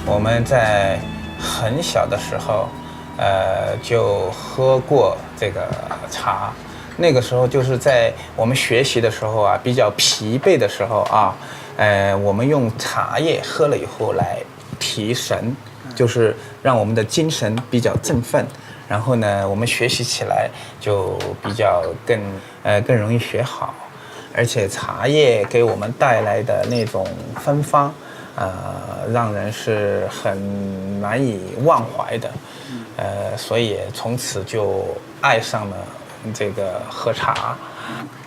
我们在很小的时候，就喝过这个茶。那个时候就是在我们学习的时候啊，比较疲惫的时候啊，我们用茶叶喝了以后来提神，就是让我们的精神比较振奋。然后呢，我们学习起来就比较更容易学好，而且茶叶给我们带来的那种芬芳，让人是很难以忘怀的，所以从此就爱上了这个喝茶。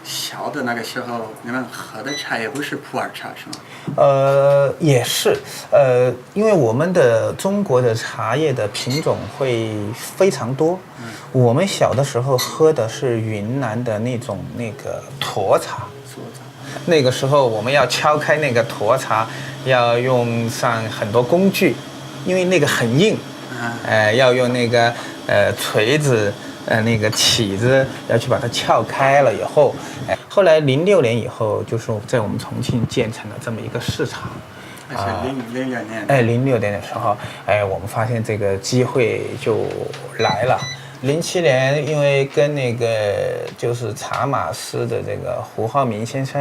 小的那个时候，你们喝的茶也不是普洱茶是吗？也是，因为我们的中国的茶叶的品种会非常多。我们小的时候喝的是云南的那种那个沱茶。那个时候我们要敲开那个沱茶，要用上很多工具，因为那个很硬，要用那个锤子。那个起子要去把它撬开了以后，后来06年以后，就是在我们重庆建成了这么一个市场。06年。06年的时候，我们发现这个机会就来了。07年，因为跟那个就是茶马师的这个胡浩明先生，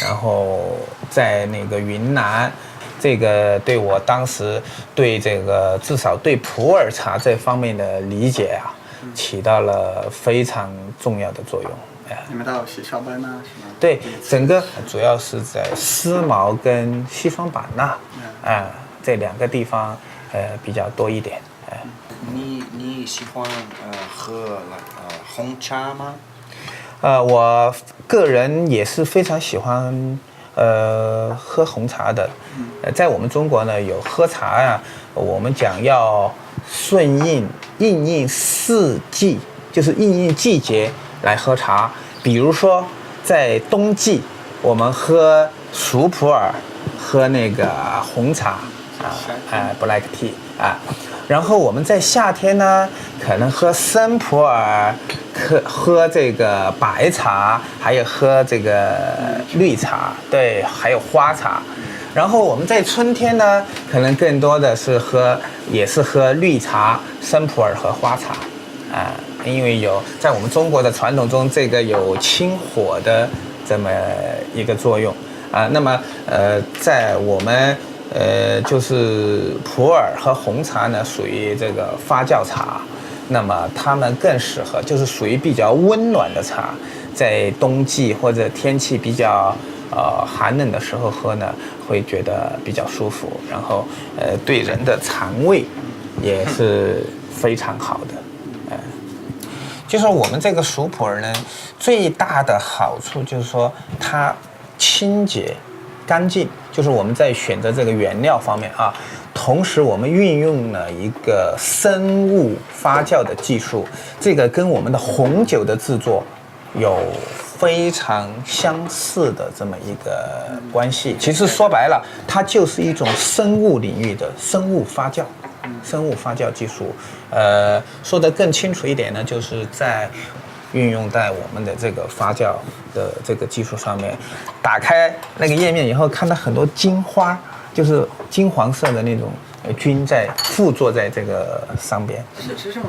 然后在那个云南。这个对我当时对这个至少对普洱茶这方面的理解啊。起到了非常重要的作用。你们到西双版纳是吗？对，整个主要是在思茅跟西双版纳，这2个地方比较多一点。你喜欢喝红茶吗？我个人也是非常喜欢喝红茶的。在我们中国呢，有喝茶呀，我们讲要顺应四季，就是应季节来喝茶。比如说在冬季，我们喝熟普洱，喝那个红茶black tea 然后我们在夏天呢，可能喝生普洱，喝这个白茶，还有喝这个绿茶，对，还有花茶。然后我们在春天呢，可能更多的是也是喝绿茶、生普洱和花茶，因为在我们中国的传统中，这个有清火的这么一个作用那么在我们就是普洱和红茶呢，属于这个发酵茶，那么它们更适合，就是属于比较温暖的茶，在冬季或者天气比较寒冷的时候喝呢，会觉得比较舒服，然后对人的肠胃也是非常好的。就是我们这个熟普洱呢，最大的好处就是说它清洁干净，就是我们在选择这个原料方面啊，同时我们运用了一个生物发酵的技术，这个跟我们的红酒的制作有非常相似的这么一个关系。其实说白了，它就是一种生物领域的生物发酵技术。说得更清楚一点呢，就是在运用在我们的这个发酵的这个技术上面。打开那个页面以后，看到很多金花，就是金黄色的那种菌在附着在这个上边。这种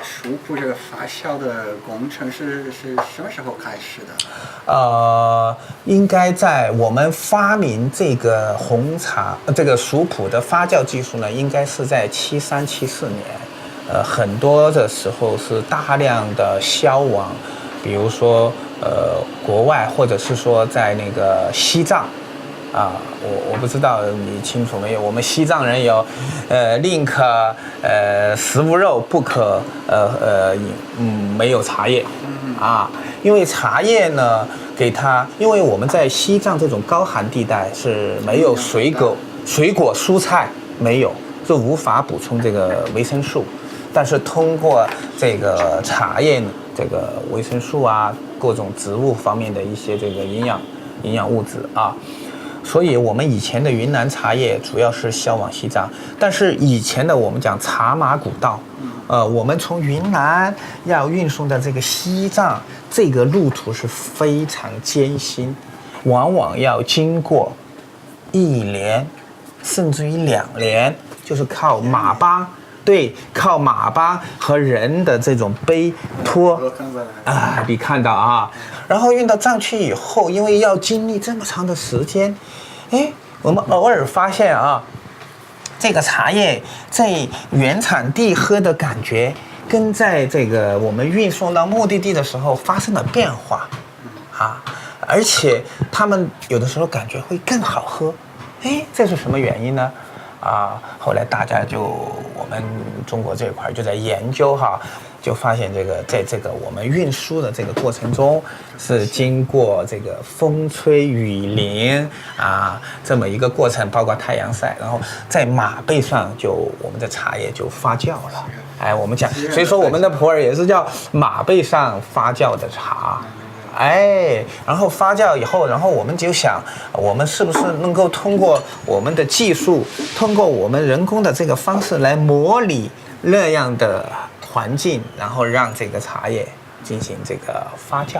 熟普这个发酵的工程是什么时候开始的？应该在我们发明这个红茶这个熟普的发酵技术呢，应该是在73、74年。很多的时候是大量的销往，比如说国外，或者是说在那个西藏。我不知道你清楚没有？我们西藏人有，宁可食无肉，不可没有茶叶，因为茶叶呢，因为我们在西藏这种高寒地带是没有水果蔬菜没有，就无法补充这个维生素，但是通过这个茶叶这个维生素各种植物方面的一些这个营养物质所以我们以前的云南茶叶主要是销往西藏，但是以前的我们讲茶马古道，我们从云南要运送到这个西藏，这个路途是非常艰辛，往往要经过1年甚至于2年，就是靠马帮。对，靠马帮和人的这种背拖啊，你看到啊，然后运到藏区以后，因为要经历这么长的时间，哎，我们偶尔发现啊，这个茶叶在原产地喝的感觉，跟在这个我们运送到目的地的时候发生了变化，啊，而且他们有的时候感觉会更好喝，哎，这是什么原因呢？后来大家我们中国这一块就在研究哈，就发现在这个我们运输的这个过程中，是经过这个风吹雨淋这么一个过程，包括太阳晒，然后在马背上我们的茶叶就发酵了。哎，我们讲，所以说我们的普洱也是叫马背上发酵的茶。哎，然后发酵以后，然后我们就想，我们是不是能够通过我们的技术，通过我们人工的这个方式来模拟那样的环境，然后让这个茶叶进行这个发酵。